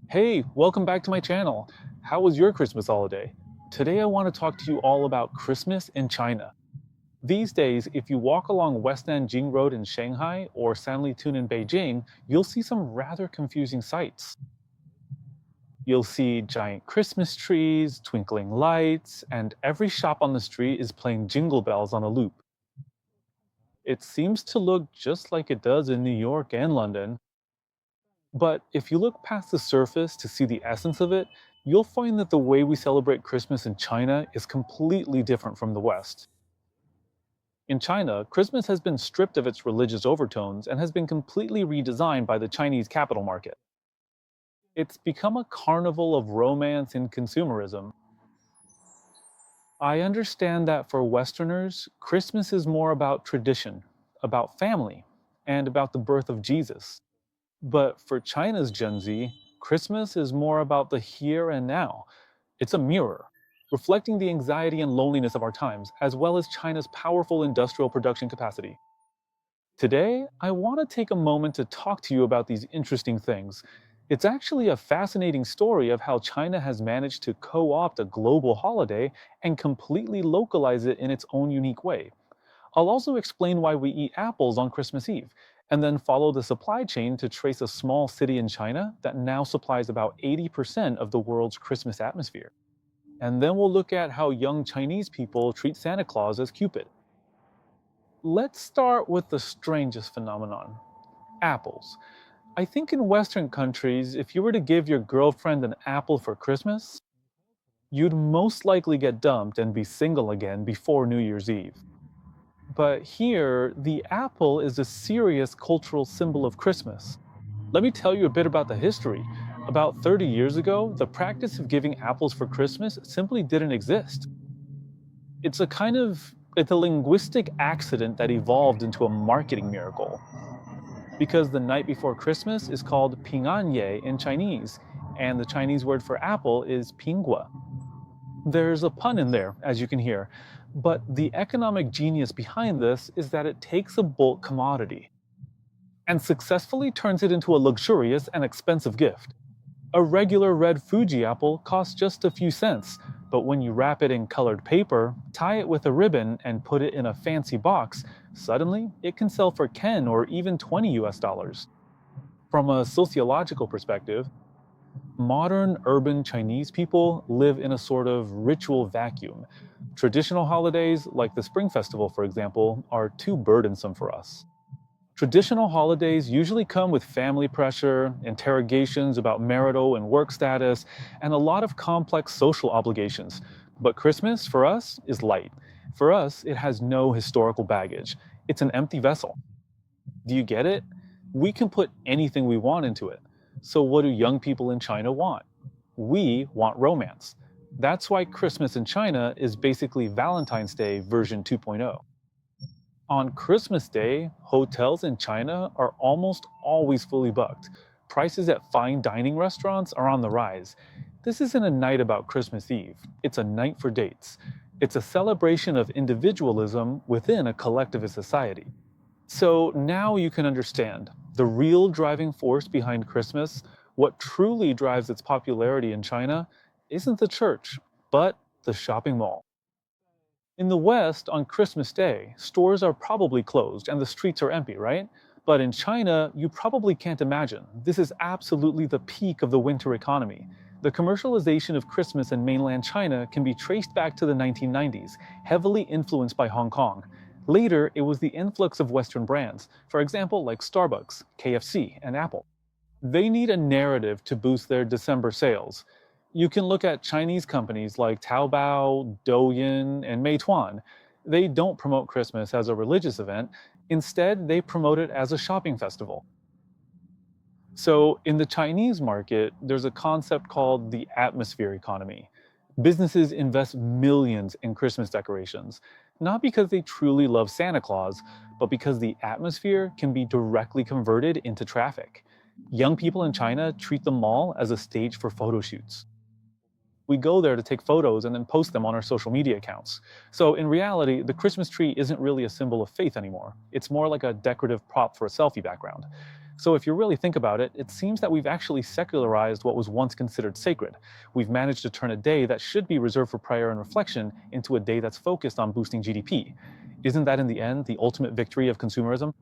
Hey, welcome back to my channel. How was your Christmas holiday? Today I want to talk to you all about Christmas in China. These days, if you walk along West Nanjing Road in Shanghai or Sanlitun in Beijing, you'll see some rather confusing sights. You'll see giant Christmas trees, twinkling lights, and every shop on the street is playing jingle bells on a loop. It seems to look just like it does in New York and London. But if you look past the surface to see the essence of it, you'll find that the way we celebrate Christmas in China is completely different from the West. In China, Christmas has been stripped of its religious overtones and has been completely redesigned by the Chinese capital market. It's become a carnival of romance and consumerism. I understand that for Westerners, Christmas is more about tradition, about family, and about the birth of Jesus. But for China's Gen Z, Christmas is more about the here and now. It's a mirror, reflecting the anxiety and loneliness of our times, as well as China's powerful industrial production capacity. Today, I want to take a moment to talk to you about these interesting things. It's actually a fascinating story of how China has managed to co opt a global holiday and completely localize it in its own unique way. I'll also explain why we eat apples on Christmas Eve, and then follow the supply chain to trace a small city in China that now supplies about 80% of the world's Christmas atmosphere. And then we'll look at how young Chinese people treat Santa Claus as Cupid. Let's start with the strangest phenomenon: apples. I think in Western countries, if you were to give your girlfriend an apple for Christmas, you'd most likely get dumped and be single again before New Year's Eve. But here, the apple is a serious cultural symbol of Christmas. Let me tell you a bit about the history. About 30 years ago, the practice of giving apples for Christmas simply didn't exist. It's a linguistic accident that evolved into a marketing miracle. Because the night before Christmas is called Pinganye in Chinese, and the Chinese word for apple is pingua. There's a pun in there, as you can hear, but the economic genius behind this is that it takes a bulk commodity and successfully turns it into a luxurious and expensive gift. A regular red Fuji apple costs just a few cents, but when you wrap it in colored paper, tie it with a ribbon, and put it in a fancy box, suddenly it can sell for 10 or even 20 US dollars. From a sociological perspective, modern urban Chinese people live in a sort of ritual vacuum. Traditional holidays, like the Spring Festival, for example, are too burdensome for us. Traditional holidays usually come with family pressure, interrogations about marital and work status, and a lot of complex social obligations. But Christmas, for us, is light. For us, it has no historical baggage. It's an empty vessel. Do you get it? We can put anything we want into it. So, what do young people in China want? We want romance. That's why Christmas in China is basically Valentine's Day version 2.0. On Christmas Day, hotels in China are almost always fully booked. Prices at fine dining restaurants are on the rise. This isn't a night about Christmas Eve, it's a night for dates. It's a celebration of individualism within a collectivist society. So now you can understand the real driving force behind Christmas. What truly drives its popularity in China isn't the church, but the shopping mall. In the West, on Christmas Day, stores are probably closed and the streets are empty, right? But in China, you probably can't imagine. This is absolutely the peak of the winter economy. The commercialization of Christmas in mainland China can be traced back to the 1990s, heavily influenced by Hong Kong. Later, it was the influx of Western brands, for example, like Starbucks, KFC, and Apple. They need a narrative to boost their December sales. You can look at Chinese companies like Taobao, Douyin, and Meituan. They don't promote Christmas as a religious event. Instead, they promote it as a shopping festival. So, in the Chinese market, there's a concept called the atmosphere economy. Businesses invest millions in Christmas decorations, not because they truly love Santa Claus, but because the atmosphere can be directly converted into traffic. Young people in China treat the mall as a stage for photo shoots. We go there to take photos and then post them on our social media accounts. So, in reality, the Christmas tree isn't really a symbol of faith anymore. It's more like a decorative prop for a selfie background. So, if you really think about it, it seems that we've actually secularized what was once considered sacred. We've managed to turn a day that should be reserved for prayer and reflection into a day that's focused on boosting GDP. Isn't that, in the end, the ultimate victory of consumerism?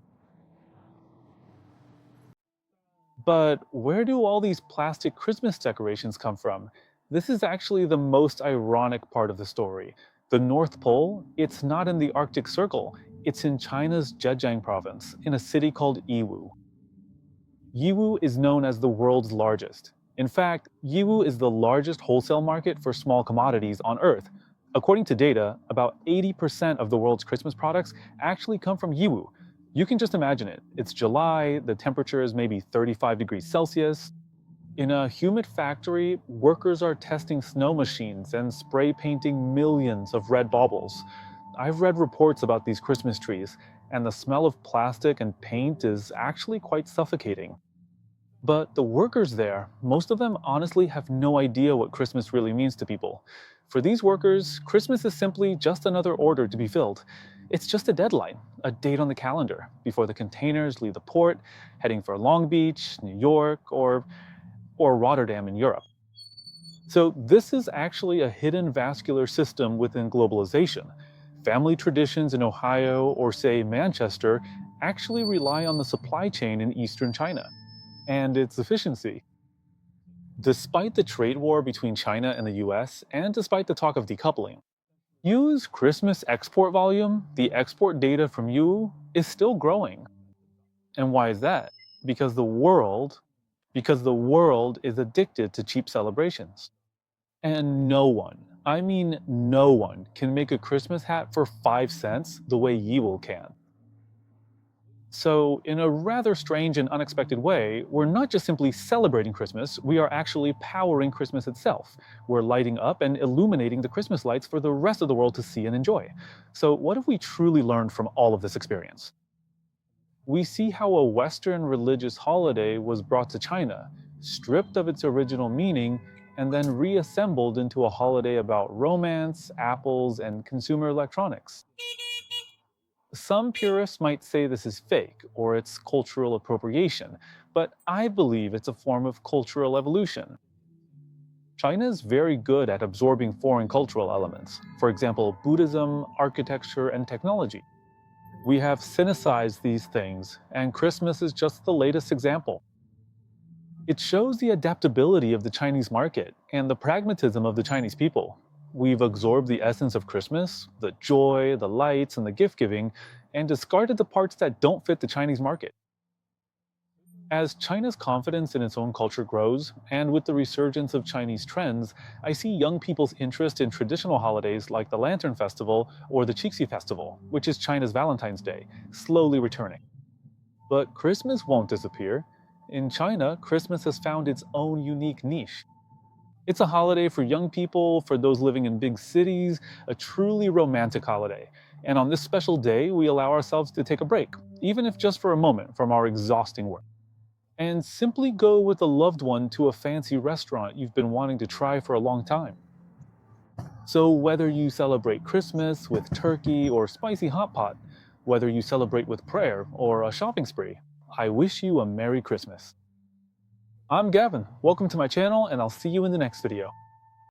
But where do all these plastic Christmas decorations come from? This is actually the most ironic part of the story. The North Pole, it's not in the Arctic Circle, it's in China's Zhejiang province, in a city called Yiwu. Yiwu is known as the world's largest. In fact, Yiwu is the largest wholesale market for small commodities on Earth. According to data, about 80% of the world's Christmas products actually come from Yiwu. You can just imagine it. It's July, the temperature is maybe 35 degrees Celsius. In a humid factory, workers are testing snow machines and spray painting millions of red baubles. I've read reports about these Christmas trees, and the smell of plastic and paint is actually quite suffocating. But the workers there, most of them honestly have no idea what Christmas really means to people. For these workers, Christmas is simply just another order to be filled. It's just a deadline, a date on the calendar, before the containers leave the port, heading for Long Beach, New York, or Rotterdam in Europe. So, this is actually a hidden vascular system within globalization. Family traditions in Ohio or, say, Manchester actually rely on the supply chain in eastern China and its efficiency. Despite the trade war between China and the US, and despite the talk of decoupling, Yu's Christmas export volume, the export data from Yu, is still growing. And why is that? Because the world, because the world is addicted to cheap celebrations. And no one, I mean no one, can make a Christmas hat for 5 cents the way Yiwu can. So, in a rather strange and unexpected way, we're not just simply celebrating Christmas, we are actually powering Christmas itself. We're lighting up and illuminating the Christmas lights for the rest of the world to see and enjoy. So, what have we truly learned from all of this experience? We see how a Western religious holiday was brought to China, stripped of its original meaning, and then reassembled into a holiday about romance, apples, and consumer electronics. Some purists might say this is fake or it's cultural appropriation, but I believe it's a form of cultural evolution. China is very good at absorbing foreign cultural elements, for example, Buddhism, architecture, and technology. We have Sinicized these things, and Christmas is just the latest example. It shows the adaptability of the Chinese market and the pragmatism of the Chinese people. We've absorbed the essence of Christmas, the joy, the lights, and the gift giving, and discarded the parts that don't fit the Chinese market. As China's confidence in its own culture grows, and with the resurgence of Chinese trends, I see young people's interest in traditional holidays like the Lantern Festival or the Qixi Festival, which is China's Valentine's Day, slowly returning. But Christmas won't disappear. In China, Christmas has found its own unique niche. It's a holiday for young people, for those living in big cities, a truly romantic holiday. And on this special day, we allow ourselves to take a break, even if just for a moment, from our exhausting work. And simply go with a loved one to a fancy restaurant you've been wanting to try for a long time. So, whether you celebrate Christmas with turkey or spicy hot pot, whether you celebrate with prayer or a shopping spree, I wish you a Merry Christmas. I'm Gavin. Welcome to my channel, and I'll see you in the next video.